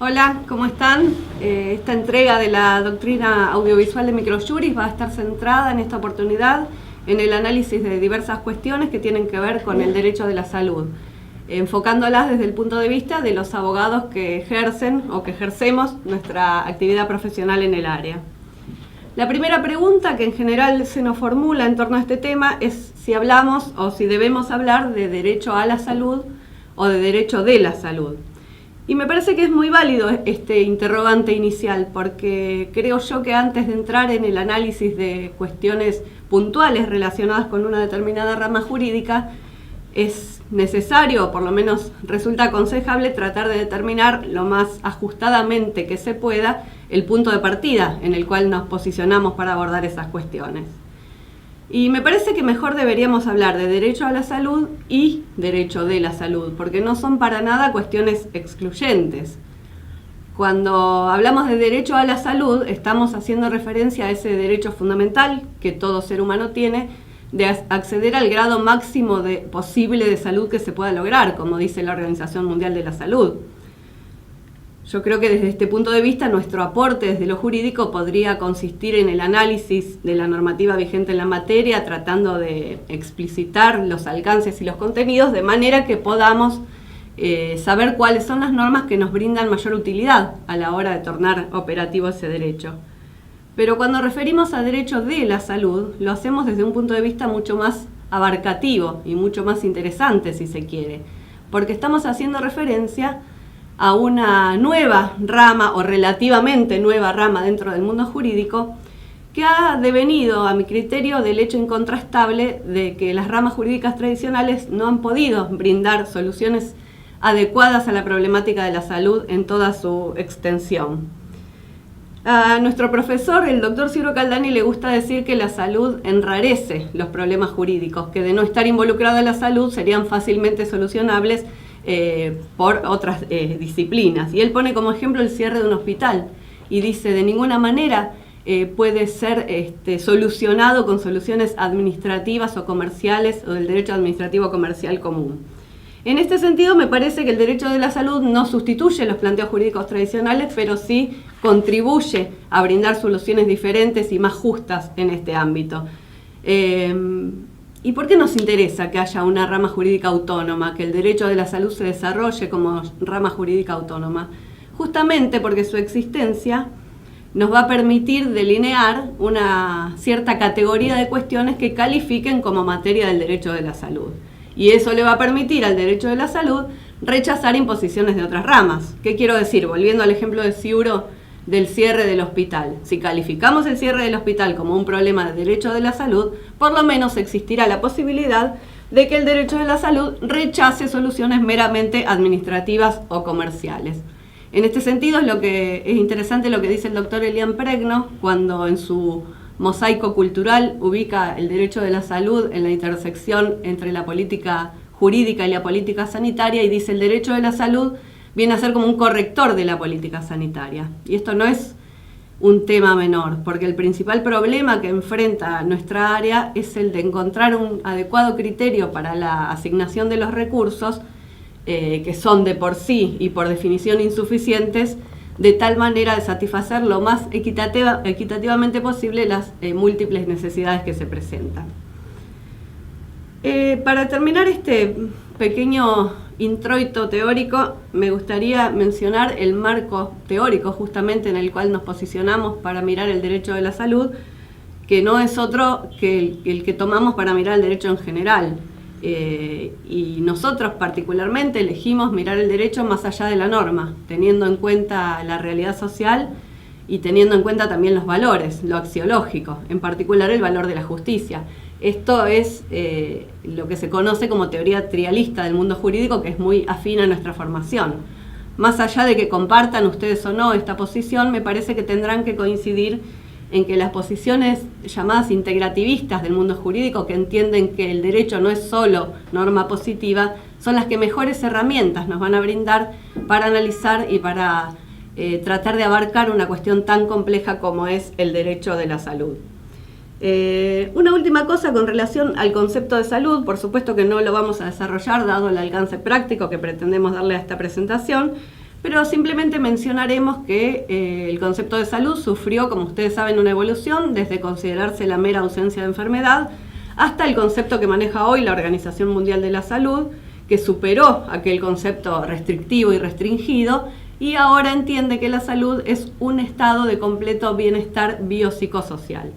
Hola, ¿cómo están? Esta entrega de la doctrina audiovisual de microjuris va a estar centrada en esta oportunidad en el análisis de diversas cuestiones que tienen que ver con el derecho de la salud, enfocándolas desde el punto de vista de los abogados que ejercen o que ejercemos nuestra actividad profesional en el área. La primera pregunta que en general se nos formula en torno a este tema es si hablamos o si debemos hablar de derecho a la salud o de derecho de la salud. Y me parece que es muy válido este interrogante inicial, porque creo yo que antes de entrar en el análisis de cuestiones puntuales relacionadas con una determinada rama jurídica, es necesario, o por lo menos resulta aconsejable, tratar de determinar lo más ajustadamente que se pueda el punto de partida en el cual nos posicionamos para abordar esas cuestiones. Y me parece que mejor deberíamos hablar de derecho a la salud y derecho de la salud, porque no son para nada cuestiones excluyentes. Cuando hablamos de derecho a la salud, estamos haciendo referencia a ese derecho fundamental que todo ser humano tiene de acceder al grado máximo posible de salud que se pueda lograr, como dice la Organización Mundial de la Salud. Yo creo que desde este punto de vista nuestro aporte desde lo jurídico podría consistir en el análisis de la normativa vigente en la materia, tratando de explicitar los alcances y los contenidos de manera que podamos saber cuáles son las normas que nos brindan mayor utilidad a la hora de tornar operativo ese derecho. Pero cuando referimos a derecho de la salud, lo hacemos desde un punto de vista mucho más abarcativo y mucho más interesante, si se quiere, porque estamos haciendo referencia a una nueva rama o relativamente nueva rama dentro del mundo jurídico que ha devenido, a mi criterio, del hecho incontrastable de que las ramas jurídicas tradicionales no han podido brindar soluciones adecuadas a la problemática de la salud en toda su extensión. A nuestro profesor, el doctor Ciro Caldani, le gusta decir que la salud enrarece los problemas jurídicos, que de no estar involucrada la salud serían fácilmente solucionables por otras disciplinas. Y él pone como ejemplo el cierre de un hospital y dice, de ninguna manera puede ser solucionado con soluciones administrativas o comerciales o del derecho administrativo comercial común. En este sentido, me parece que el derecho de la salud no sustituye los planteos jurídicos tradicionales, pero sí contribuye a brindar soluciones diferentes y más justas en este ámbito. ¿Y por qué nos interesa que haya una rama jurídica autónoma, que el derecho de la salud se desarrolle como rama jurídica autónoma? Justamente porque su existencia nos va a permitir delinear una cierta categoría de cuestiones que califiquen como materia del derecho de la salud. Y eso le va a permitir al derecho de la salud rechazar imposiciones de otras ramas. ¿Qué quiero decir? Volviendo al ejemplo de Ciuro del cierre del hospital. Si calificamos el cierre del hospital como un problema de derecho de la salud, por lo menos existirá la posibilidad de que el derecho de la salud rechace soluciones meramente administrativas o comerciales. En este sentido es interesante lo que dice el doctor Elian Pregno cuando en su mosaico cultural ubica el derecho de la salud en la intersección entre la política jurídica y la política sanitaria y dice el derecho de la salud viene a ser como un corrector de la política sanitaria. Y esto no es un tema menor, porque el principal problema que enfrenta nuestra área es el de encontrar un adecuado criterio para la asignación de los recursos, que son de por sí y por definición insuficientes, de tal manera de satisfacer lo más equitativamente posible las múltiples necesidades que se presentan. Para terminar este pequeño introito teórico, me gustaría mencionar el marco teórico justamente en el cual nos posicionamos para mirar el derecho de la salud, que no es otro que el que tomamos para mirar el derecho en general. Y nosotros particularmente elegimos mirar el derecho más allá de la norma, teniendo en cuenta la realidad social y teniendo en cuenta también los valores, lo axiológico, en particular el valor de la justicia. Esto es lo que se conoce como teoría trialista del mundo jurídico, que es muy afín a nuestra formación. Más allá de que compartan ustedes o no esta posición, me parece que tendrán que coincidir en que las posiciones llamadas integrativistas del mundo jurídico, que entienden que el derecho no es solo norma positiva, son las que mejores herramientas nos van a brindar para analizar y para tratar de abarcar una cuestión tan compleja como es el derecho de la salud. Una última cosa con relación al concepto de salud, por supuesto que no lo vamos a desarrollar dado el alcance práctico que pretendemos darle a esta presentación, pero simplemente mencionaremos que el concepto de salud sufrió, como ustedes saben, una evolución desde considerarse la mera ausencia de enfermedad hasta el concepto que maneja hoy la Organización Mundial de la Salud, que superó aquel concepto restrictivo y restringido y ahora entiende que la salud es un estado de completo bienestar biopsicosocial.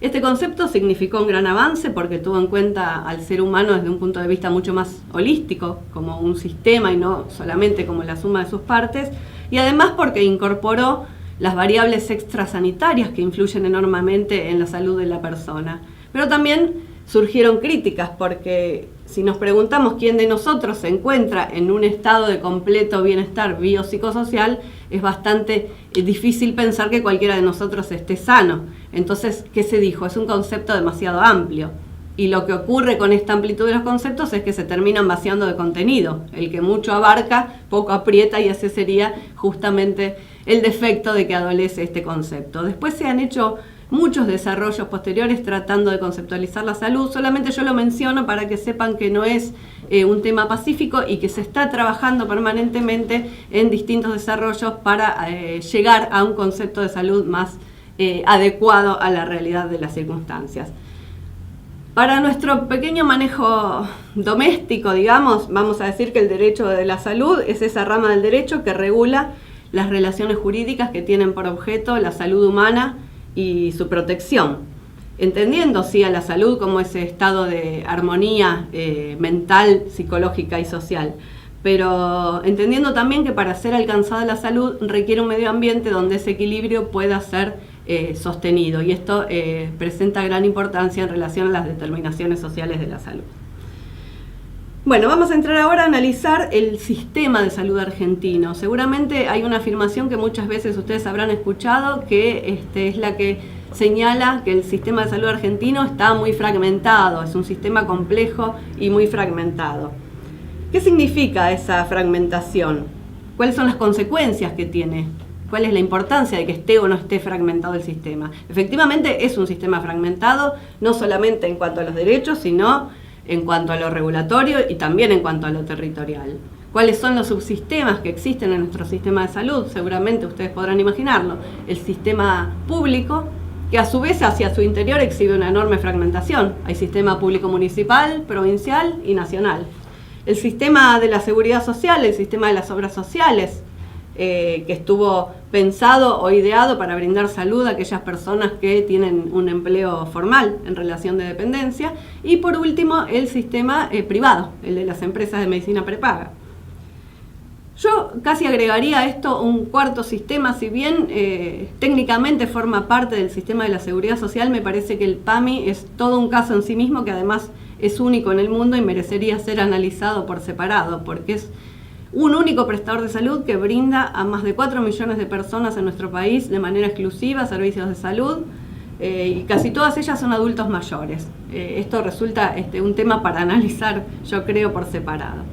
Este concepto significó un gran avance porque tuvo en cuenta al ser humano desde un punto de vista mucho más holístico, como un sistema y no solamente como la suma de sus partes, y además porque incorporó las variables extrasanitarias que influyen enormemente en la salud de la persona. Pero también surgieron críticas porque si nos preguntamos quién de nosotros se encuentra en un estado de completo bienestar biopsicosocial, es bastante difícil pensar que cualquiera de nosotros esté sano. Entonces, ¿qué se dijo? Es un concepto demasiado amplio. Y lo que ocurre con esta amplitud de los conceptos es que se terminan vaciando de contenido. El que mucho abarca, poco aprieta, y ese sería justamente el defecto de que adolece este concepto. Después se han hecho muchos desarrollos posteriores tratando de conceptualizar la salud. Solamente yo lo menciono para que sepan que no es un tema pacífico y que se está trabajando permanentemente en distintos desarrollos para llegar a un concepto de salud más adecuado a la realidad de las circunstancias. Para nuestro pequeño manejo doméstico, digamos, vamos a decir que el derecho de la salud es esa rama del derecho que regula las relaciones jurídicas que tienen por objeto la salud humana y su protección, entendiendo sí a la salud como ese estado de armonía mental, psicológica y social, pero entendiendo también que para ser alcanzada la salud requiere un medio ambiente donde ese equilibrio pueda ser sostenido, y esto presenta gran importancia en relación a las determinaciones sociales de la salud. Bueno, vamos a entrar ahora a analizar el sistema de salud argentino. Seguramente hay una afirmación que muchas veces ustedes habrán escuchado, que es la que señala que el sistema de salud argentino está muy fragmentado, es un sistema complejo y muy fragmentado. ¿Qué significa esa fragmentación? ¿Cuáles son las consecuencias que tiene? ¿Cuál es la importancia de que esté o no esté fragmentado el sistema? Efectivamente es un sistema fragmentado, no solamente en cuanto a los derechos, sino en cuanto a lo regulatorio y también en cuanto a lo territorial. ¿Cuáles son los subsistemas que existen en nuestro sistema de salud? Seguramente ustedes podrán imaginarlo. El sistema público, que a su vez hacia su interior exhibe una enorme fragmentación. Hay sistema público municipal, provincial y nacional. El sistema de la seguridad social, el sistema de las obras sociales, que estuvo pensado o ideado para brindar salud a aquellas personas que tienen un empleo formal en relación de dependencia. Y por último, el sistema privado, el de las empresas de medicina prepaga. Yo casi agregaría a esto un cuarto sistema, si bien técnicamente forma parte del sistema de la seguridad social, me parece que el PAMI es todo un caso en sí mismo que además es único en el mundo y merecería ser analizado por separado, porque es un único prestador de salud que brinda a más de 4 millones de personas en nuestro país de manera exclusiva servicios de salud, y casi todas ellas son adultos mayores. Esto resulta un tema para analizar, yo creo, por separado.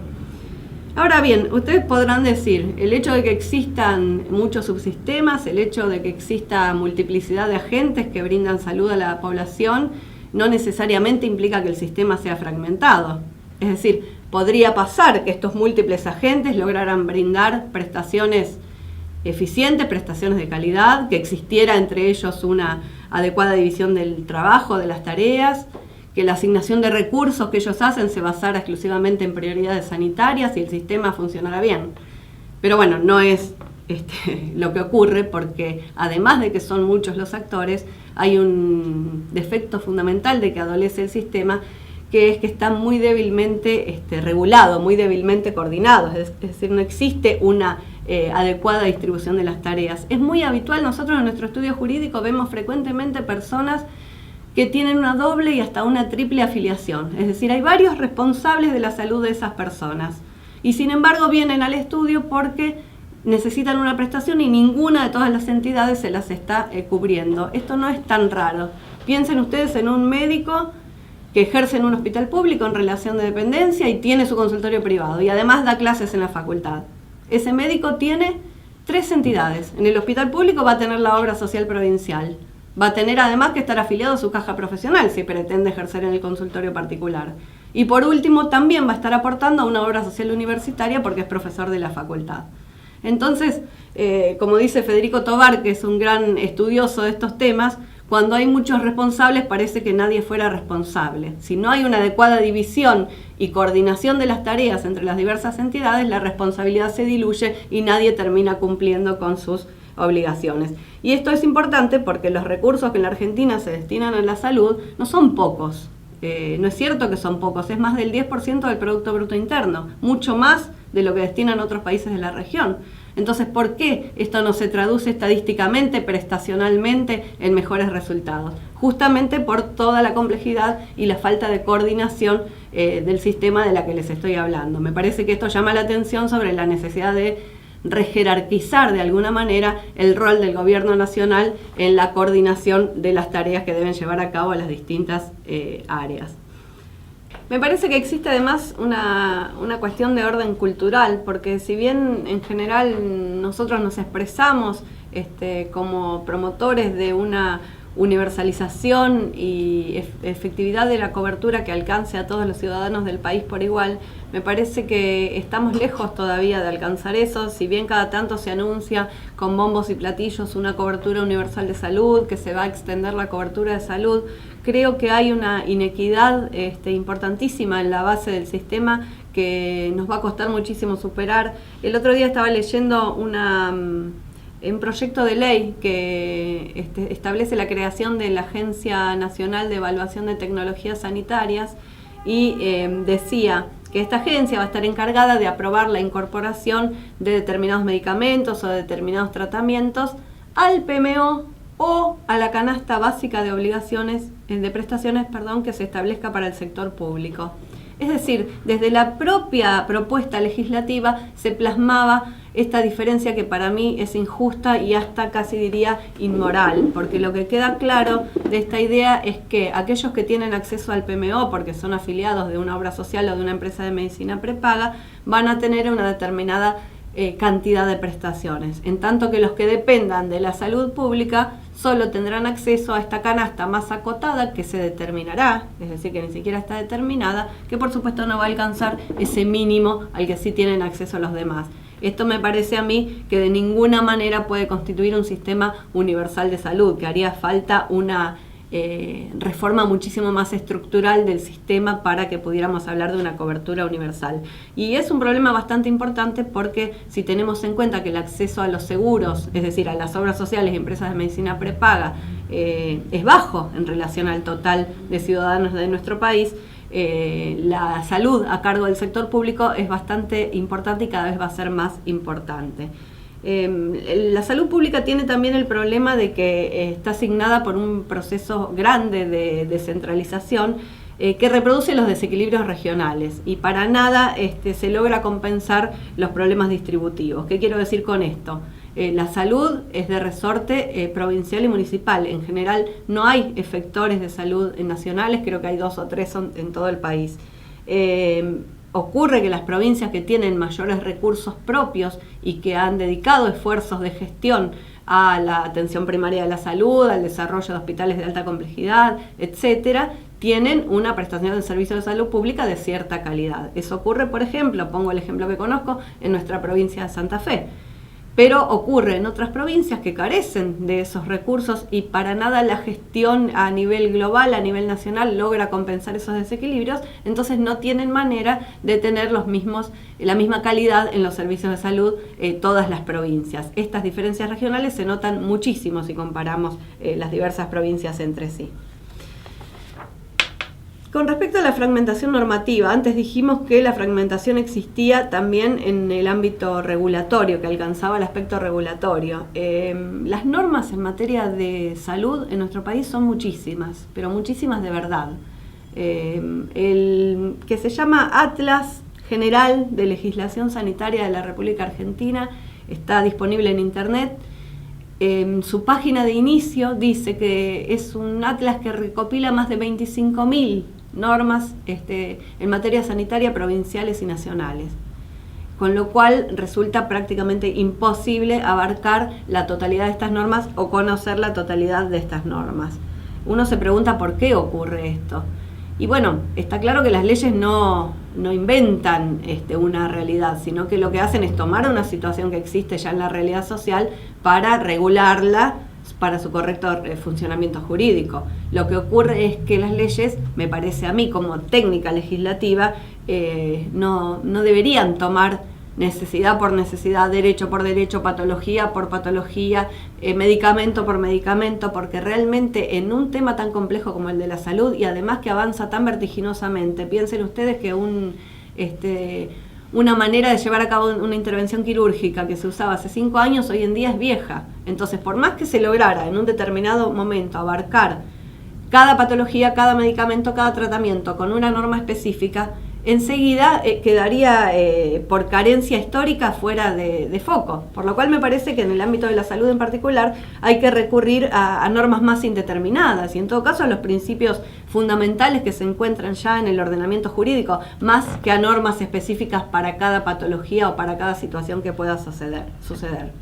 Ahora bien, ustedes podrán decir, el hecho de que existan muchos subsistemas, el hecho de que exista multiplicidad de agentes que brindan salud a la población, no necesariamente implica que el sistema sea fragmentado. Es decir, podría pasar que estos múltiples agentes lograran brindar prestaciones eficientes, prestaciones de calidad, que existiera entre ellos una adecuada división del trabajo, de las tareas, que la asignación de recursos que ellos hacen se basara exclusivamente en prioridades sanitarias y el sistema funcionara bien. Pero bueno, no es lo que ocurre, porque además de que son muchos los actores, hay un defecto fundamental de que adolece el sistema, que es que está muy débilmente regulado, muy débilmente coordinado, es decir, no existe una adecuada distribución de las tareas. Es muy habitual, nosotros en nuestro estudio jurídico vemos frecuentemente personas que tienen una doble y hasta una triple afiliación, es decir, hay varios responsables de la salud de esas personas, y sin embargo vienen al estudio porque necesitan una prestación y ninguna de todas las entidades se las está cubriendo. Esto no es tan raro. Piensen ustedes en un médico que ejerce en un hospital público en relación de dependencia y tiene su consultorio privado y además da clases en la facultad. Ese médico tiene 3 entidades. En el hospital público va a tener la obra social provincial. Va a tener además que estar afiliado a su caja profesional si pretende ejercer en el consultorio particular. Y por último también va a estar aportando a una obra social universitaria porque es profesor de la facultad. Entonces, como dice Federico Tobar, que es un gran estudioso de estos temas, cuando hay muchos responsables parece que nadie fuera responsable. Si no hay una adecuada división y coordinación de las tareas entre las diversas entidades, la responsabilidad se diluye y nadie termina cumpliendo con sus obligaciones. Y esto es importante porque los recursos que en la Argentina se destinan a la salud no son pocos. No es cierto que son pocos, es más del 10% del Producto Bruto Interno, mucho más de lo que destinan otros países de la región. Entonces, ¿por qué esto no se traduce estadísticamente, prestacionalmente, en mejores resultados? Justamente por toda la complejidad y la falta de coordinación del sistema de la que les estoy hablando. Me parece que esto llama la atención sobre la necesidad de rejerarquizar de alguna manera el rol del gobierno nacional en la coordinación de las tareas que deben llevar a cabo las distintas áreas. Me parece que existe además una cuestión de orden cultural, porque si bien en general nosotros nos expresamos como promotores de una universalización y efectividad de la cobertura que alcance a todos los ciudadanos del país por igual, me parece que estamos lejos todavía de alcanzar eso. Si bien cada tanto se anuncia con bombos y platillos una cobertura universal de salud, que se va a extender la cobertura de salud, creo que hay una inequidad importantísima en la base del sistema que nos va a costar muchísimo superar. El otro día estaba leyendo un proyecto de ley que establece la creación de la Agencia Nacional de Evaluación de Tecnologías Sanitarias y decía que esta agencia va a estar encargada de aprobar la incorporación de determinados medicamentos o de determinados tratamientos al PMO o a la canasta básica de obligaciones, de prestaciones, que se establezca para el sector público. Es decir, desde la propia propuesta legislativa se plasmaba esta diferencia que para mí es injusta y hasta casi diría inmoral, porque lo que queda claro de esta idea es que aquellos que tienen acceso al PMO porque son afiliados de una obra social o de una empresa de medicina prepaga van a tener una determinada cantidad de prestaciones, en tanto que los que dependan de la salud pública solo tendrán acceso a esta canasta más acotada que se determinará, es decir, que ni siquiera está determinada, que por supuesto no va a alcanzar ese mínimo al que sí tienen acceso los demás. Esto me parece a mí que de ninguna manera puede constituir un sistema universal de salud, que haría falta una reforma muchísimo más estructural del sistema para que pudiéramos hablar de una cobertura universal. Y es un problema bastante importante porque si tenemos en cuenta que el acceso a los seguros, es decir, a las obras sociales y empresas de medicina prepaga, es bajo en relación al total de ciudadanos de nuestro país, la salud a cargo del sector público es bastante importante y cada vez va a ser más importante. La salud pública tiene también el problema de que está asignada por un proceso grande de descentralización que reproduce los desequilibrios regionales y para nada se logra compensar los problemas distributivos. ¿Qué quiero decir con esto? La salud es de resorte provincial y municipal. En general no hay efectores de salud nacionales, creo que hay 2 o 3 en todo el país. Ocurre que las provincias que tienen mayores recursos propios y que han dedicado esfuerzos de gestión a la atención primaria de la salud, al desarrollo de hospitales de alta complejidad, etcétera, tienen una prestación de servicio de salud pública de cierta calidad. Eso ocurre, por ejemplo, pongo el ejemplo que conozco, en nuestra provincia de Santa Fe. Pero ocurre en otras provincias que carecen de esos recursos y para nada la gestión a nivel global, a nivel nacional, logra compensar esos desequilibrios, entonces no tienen manera de tener la misma calidad en los servicios de salud todas las provincias. Estas diferencias regionales se notan muchísimo si comparamos las diversas provincias entre sí. Con respecto a la fragmentación normativa, antes dijimos que la fragmentación existía también en el ámbito regulatorio, que alcanzaba el aspecto regulatorio. Las normas en materia de salud en nuestro país son muchísimas, pero muchísimas de verdad. El que se llama Atlas General de Legislación Sanitaria de la República Argentina está disponible en Internet. Su página de inicio dice que es un atlas que recopila más de 25.000 normas en materia sanitaria provinciales y nacionales, con lo cual resulta prácticamente imposible abarcar la totalidad de estas normas o conocer la totalidad de estas normas. Uno se pregunta por qué ocurre esto. Y bueno, está claro que las leyes no inventan una realidad, sino que lo que hacen es tomar una situación que existe ya en la realidad social para regularla para su correcto funcionamiento jurídico. Lo que ocurre es que las leyes, me parece a mí como técnica legislativa, no deberían tomar necesidad por necesidad, derecho por derecho, patología por patología, medicamento por medicamento, porque realmente en un tema tan complejo como el de la salud, y además que avanza tan vertiginosamente, piensen ustedes que una manera de llevar a cabo una intervención quirúrgica que se usaba hace 5 años, hoy en día es vieja. Entonces, por más que se lograra en un determinado momento abarcar cada patología, cada medicamento, cada tratamiento con una norma específica, enseguida quedaría por carencia histórica fuera de foco, por lo cual me parece que en el ámbito de la salud en particular hay que recurrir a normas más indeterminadas y en todo caso a los principios fundamentales que se encuentran ya en el ordenamiento jurídico, más que a normas específicas para cada patología o para cada situación que pueda suceder.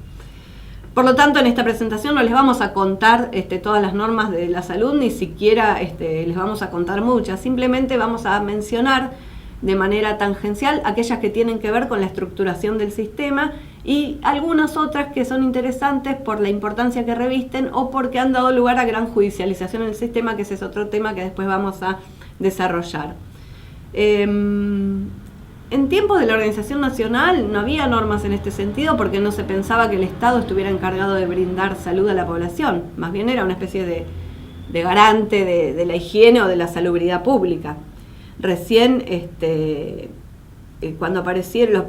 Por lo tanto, en esta presentación no les vamos a contar todas las normas de la salud, ni siquiera les vamos a contar muchas, simplemente vamos a mencionar de manera tangencial aquellas que tienen que ver con la estructuración del sistema y algunas otras que son interesantes por la importancia que revisten o porque han dado lugar a gran judicialización en el sistema, que ese es otro tema que después vamos a desarrollar. En tiempos de la Organización Nacional no había normas en este sentido porque no se pensaba que el Estado estuviera encargado de brindar salud a la población, más bien era una especie de garante de la higiene o de la salubridad pública. Recién, cuando aparecieron,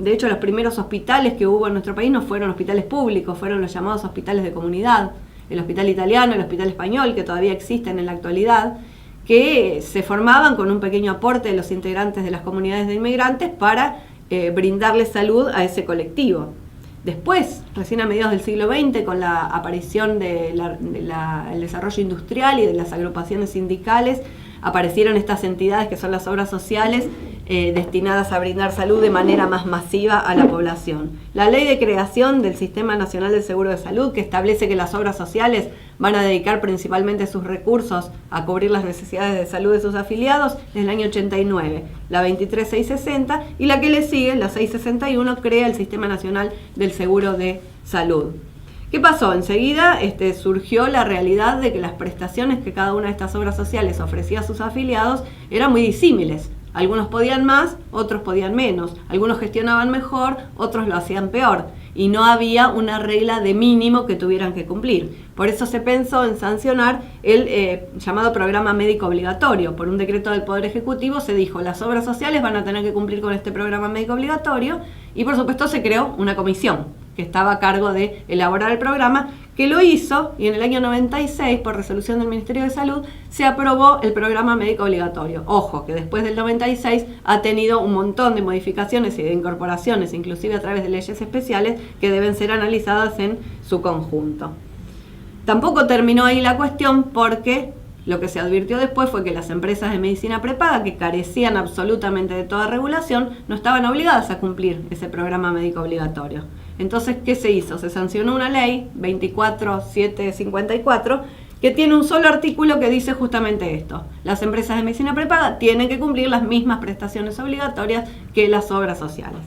de hecho los primeros hospitales que hubo en nuestro país no fueron hospitales públicos, fueron los llamados hospitales de comunidad, el hospital italiano, el hospital español, que todavía existen en la actualidad, que se formaban con un pequeño aporte de los integrantes de las comunidades de inmigrantes para brindarle salud a ese colectivo. Después, recién a mediados del siglo XX, con la aparición del desarrollo industrial y de las agrupaciones sindicales, aparecieron estas entidades que son las obras sociales destinadas a brindar salud de manera más masiva a la población. La ley de creación del Sistema Nacional del Seguro de Salud, que establece que las obras sociales van a dedicar principalmente sus recursos a cubrir las necesidades de salud de sus afiliados, es el año 89, la 23660, y la que le sigue, la 661, crea el Sistema Nacional del Seguro de Salud. ¿Qué pasó? Enseguida surgió la realidad de que las prestaciones que cada una de estas obras sociales ofrecía a sus afiliados eran muy disímiles. Algunos podían más, otros podían menos. Algunos gestionaban mejor, otros lo hacían peor. Y no había una regla de mínimo que tuvieran que cumplir. Por eso se pensó en sancionar el llamado programa médico obligatorio. Por un decreto del Poder Ejecutivo se dijo, las obras sociales van a tener que cumplir con este programa médico obligatorio, y por supuesto se creó una comisión que estaba a cargo de elaborar el programa, que lo hizo, y en el año 96, por resolución del Ministerio de Salud, se aprobó el programa médico obligatorio. Ojo, que después del 96 ha tenido un montón de modificaciones y de incorporaciones, inclusive a través de leyes especiales, que deben ser analizadas en su conjunto. Tampoco terminó ahí la cuestión, porque lo que se advirtió después fue que las empresas de medicina prepaga, que carecían absolutamente de toda regulación, no estaban obligadas a cumplir ese programa médico obligatorio. Entonces, ¿qué se hizo? Se sancionó una ley, 24754, que tiene un solo artículo que dice justamente esto. Las empresas de medicina prepaga tienen que cumplir las mismas prestaciones obligatorias que las obras sociales.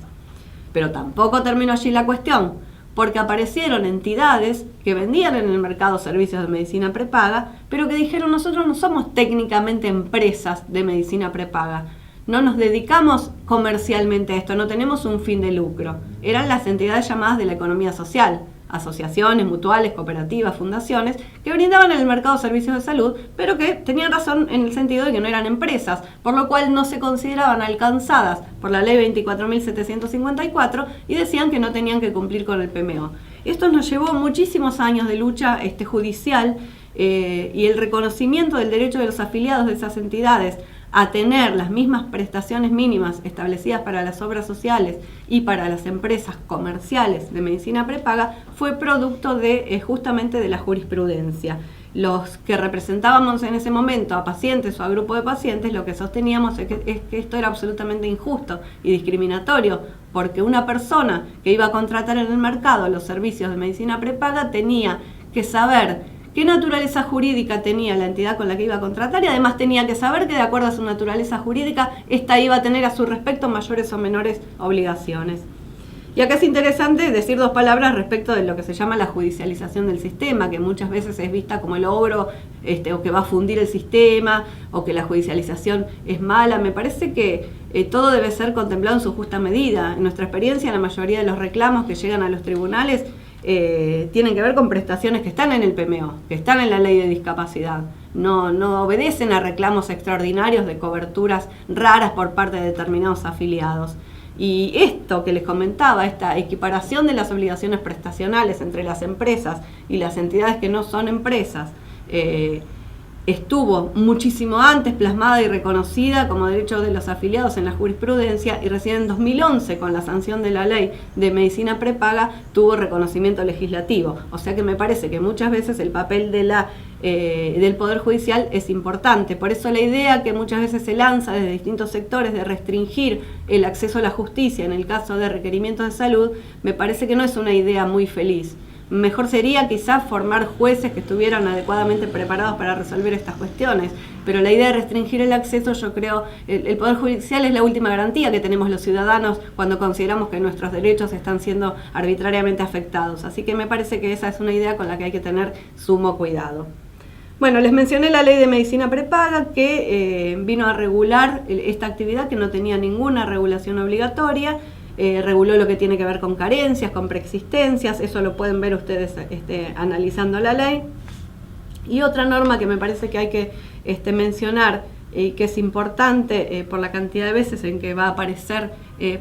Pero tampoco terminó allí la cuestión, porque aparecieron entidades que vendían en el mercado servicios de medicina prepaga, pero que dijeron, nosotros no somos técnicamente empresas de medicina prepaga, no nos dedicamos comercialmente a esto, no tenemos un fin de lucro. Eran las entidades llamadas de la economía social, asociaciones, mutuales, cooperativas, fundaciones, que brindaban en el mercado servicios de salud, pero que tenían razón en el sentido de que no eran empresas, por lo cual no se consideraban alcanzadas por la ley 24.754 y decían que no tenían que cumplir con el PMO. Esto nos llevó muchísimos años de lucha judicial y el reconocimiento del derecho de los afiliados de esas entidades a tener las mismas prestaciones mínimas establecidas para las obras sociales y para las empresas comerciales de medicina prepaga fue producto de justamente de la jurisprudencia. Los que representábamos en ese momento a pacientes o a grupo de pacientes, lo que sosteníamos es que esto era absolutamente injusto y discriminatorio, porque una persona que iba a contratar en el mercado los servicios de medicina prepaga tenía que saber qué naturaleza jurídica tenía la entidad con la que iba a contratar y además tenía que saber que de acuerdo a su naturaleza jurídica, esta iba a tener a su respecto mayores o menores obligaciones. Y acá es interesante decir dos palabras respecto de lo que se llama la judicialización del sistema, que muchas veces es vista como el ogro o que va a fundir el sistema, o que la judicialización es mala. Me parece que todo debe ser contemplado en su justa medida. En nuestra experiencia, la mayoría de los reclamos que llegan a los tribunales tienen que ver con prestaciones que están en el PMO, que están en la ley de discapacidad. No obedecen a reclamos extraordinarios de coberturas raras por parte de determinados afiliados. Y esto que les comentaba, esta equiparación de las obligaciones prestacionales entre las empresas y las entidades que no son empresas, estuvo muchísimo antes plasmada y reconocida como derecho de los afiliados en la jurisprudencia, y recién en 2011, con la sanción de la ley de medicina prepaga, tuvo reconocimiento legislativo. O sea que me parece que muchas veces el papel del Poder Judicial es importante. Por eso la idea que muchas veces se lanza desde distintos sectores de restringir el acceso a la justicia en el caso de requerimientos de salud, me parece que no es una idea muy feliz. Mejor sería quizás formar jueces que estuvieran adecuadamente preparados para resolver estas cuestiones, pero la idea de restringir el acceso, yo creo, el Poder Judicial es la última garantía que tenemos los ciudadanos cuando consideramos que nuestros derechos están siendo arbitrariamente afectados. Así que me parece que esa es una idea con la que hay que tener sumo cuidado. Bueno, les mencioné la ley de medicina prepaga que vino a regular esta actividad que no tenía ninguna regulación obligatoria. Reguló lo que tiene que ver con carencias, con preexistencias, eso lo pueden ver ustedes analizando la ley. Y otra norma que me parece que hay que mencionar y que es importante por la cantidad de veces en que va a aparecer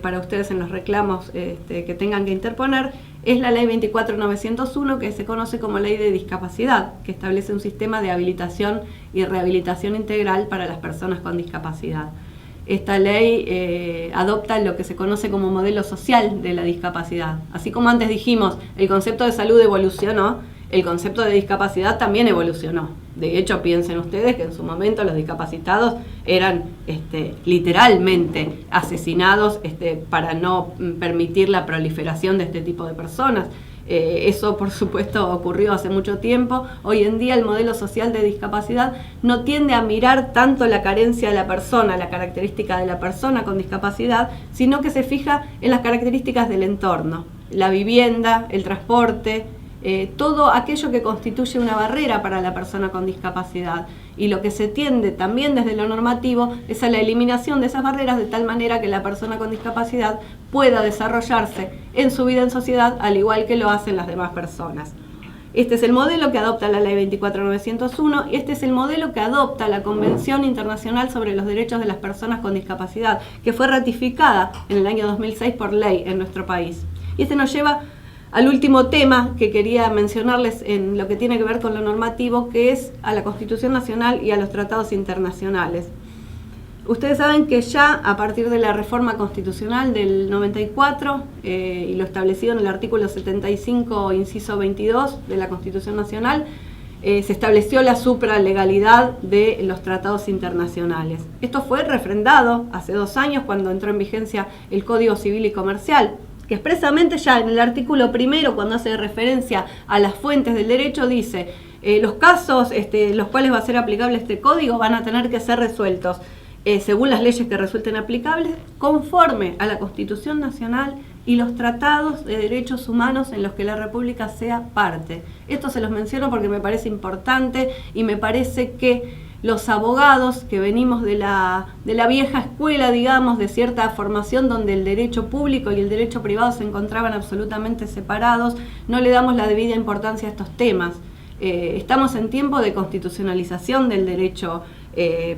para ustedes en los reclamos que tengan que interponer, es la ley 24901, que se conoce como ley de discapacidad, que establece un sistema de habilitación y rehabilitación integral para las personas con discapacidad. Esta ley adopta lo que se conoce como modelo social de la discapacidad. Así como antes dijimos, el concepto de salud evolucionó, el concepto de discapacidad también evolucionó. De hecho, piensen ustedes que en su momento los discapacitados eran literalmente asesinados para no permitir la proliferación de este tipo de personas. Eso por supuesto ocurrió hace mucho tiempo. Hoy en día el modelo social de discapacidad no tiende a mirar tanto la carencia de la persona, la característica de la persona con discapacidad, sino que se fija en las características del entorno, la vivienda, el transporte, todo aquello que constituye una barrera para la persona con discapacidad. Y lo que se tiende también desde lo normativo es a la eliminación de esas barreras de tal manera que la persona con discapacidad pueda desarrollarse en su vida en sociedad al igual que lo hacen las demás personas. Este es el modelo que adopta la ley 24901 y este es el modelo que adopta la Convención Internacional sobre los Derechos de las Personas con Discapacidad, que fue ratificada en el año 2006 por ley en nuestro país. Y este nos lleva al último tema que quería mencionarles en lo que tiene que ver con lo normativo, que es a la Constitución Nacional y a los tratados internacionales. Ustedes saben que ya a partir de la reforma constitucional del 94 y lo establecido en el artículo 75, inciso 22 de la Constitución Nacional, se estableció la supralegalidad de los tratados internacionales. Esto fue refrendado hace 2 años cuando entró en vigencia el Código Civil y Comercial, que expresamente ya en el artículo primero, cuando hace referencia a las fuentes del derecho, dice los casos los cuales va a ser aplicable este código van a tener que ser resueltos según las leyes que resulten aplicables, conforme a la Constitución Nacional y los tratados de derechos humanos en los que la República sea parte. Esto se los menciono porque me parece importante y me parece que los abogados que venimos de la vieja escuela, digamos, de cierta formación donde el derecho público y el derecho privado se encontraban absolutamente separados, no le damos la debida importancia a estos temas. Estamos en tiempo de constitucionalización del derecho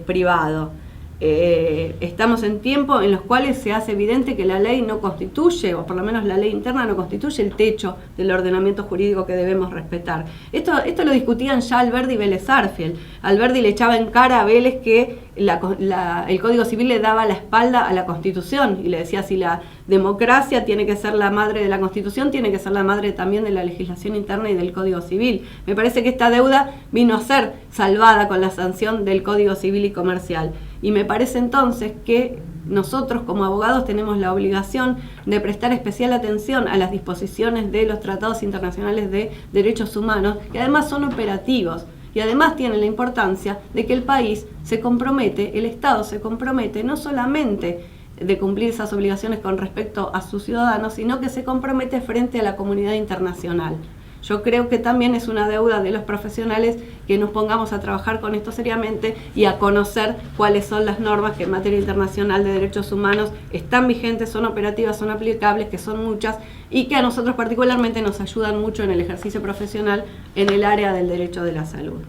privado. Estamos en tiempos en los cuales se hace evidente que la ley no constituye, o por lo menos la ley interna no constituye el techo del ordenamiento jurídico que debemos respetar. Esto lo discutían ya Alberdi y Vélez Sarsfield. Alberdi le echaba en cara a Vélez que el Código Civil le daba la espalda a la Constitución y le decía, si la democracia tiene que ser la madre de la Constitución, tiene que ser la madre también de la legislación interna y del Código Civil. Me parece que esta deuda vino a ser salvada con la sanción del Código Civil y Comercial. Y me parece entonces que nosotros como abogados tenemos la obligación de prestar especial atención a las disposiciones de los tratados internacionales de derechos humanos, que además son operativos. Y además tiene la importancia de que el país se compromete, el Estado se compromete no solamente de cumplir esas obligaciones con respecto a sus ciudadanos, sino que se compromete frente a la comunidad internacional. Yo creo que también es una deuda de los profesionales que nos pongamos a trabajar con esto seriamente y a conocer cuáles son las normas que en materia internacional de derechos humanos están vigentes, son operativas, son aplicables, que son muchas y que a nosotros particularmente nos ayudan mucho en el ejercicio profesional en el área del derecho de la salud.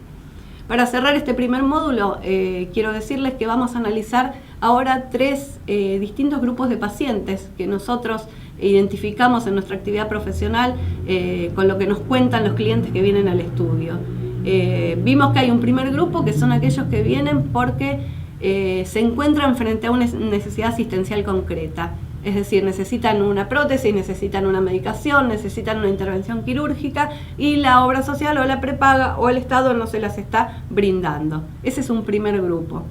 Para cerrar este primer módulo, quiero decirles que vamos a analizar ahora 3 distintos grupos de pacientes que nosotros identificamos en nuestra actividad profesional con lo que nos cuentan los clientes que vienen al estudio. Vimos que hay un primer grupo que son aquellos que vienen porque se encuentran frente a una necesidad asistencial concreta. Es decir, necesitan una prótesis, necesitan una medicación, necesitan una intervención quirúrgica y la obra social o la prepaga o el Estado no se las está brindando. Ese es un primer grupo.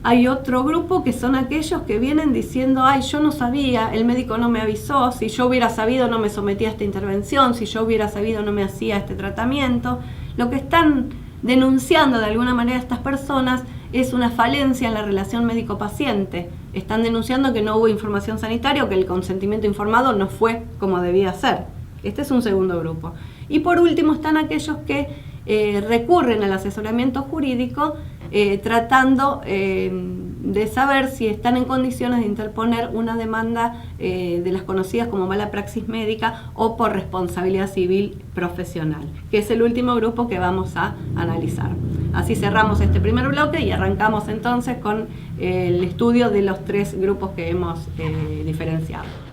Hay otro grupo que son aquellos que vienen diciendo, ay, yo no sabía, el médico no me avisó, si yo hubiera sabido no me sometía a esta intervención, si yo hubiera sabido no me hacía este tratamiento. Lo que están denunciando de alguna manera estas personas es una falencia en la relación médico-paciente. Están denunciando que no hubo información sanitaria o que el consentimiento informado no fue como debía ser. Este es un segundo grupo. Y por último están aquellos que recurren al asesoramiento jurídico tratando de saber si están en condiciones de interponer una demanda de las conocidas como mala praxis médica o por responsabilidad civil profesional, que es el último grupo que vamos a analizar. Así cerramos este primer bloque y arrancamos entonces con el estudio de los 3 grupos que hemos diferenciado.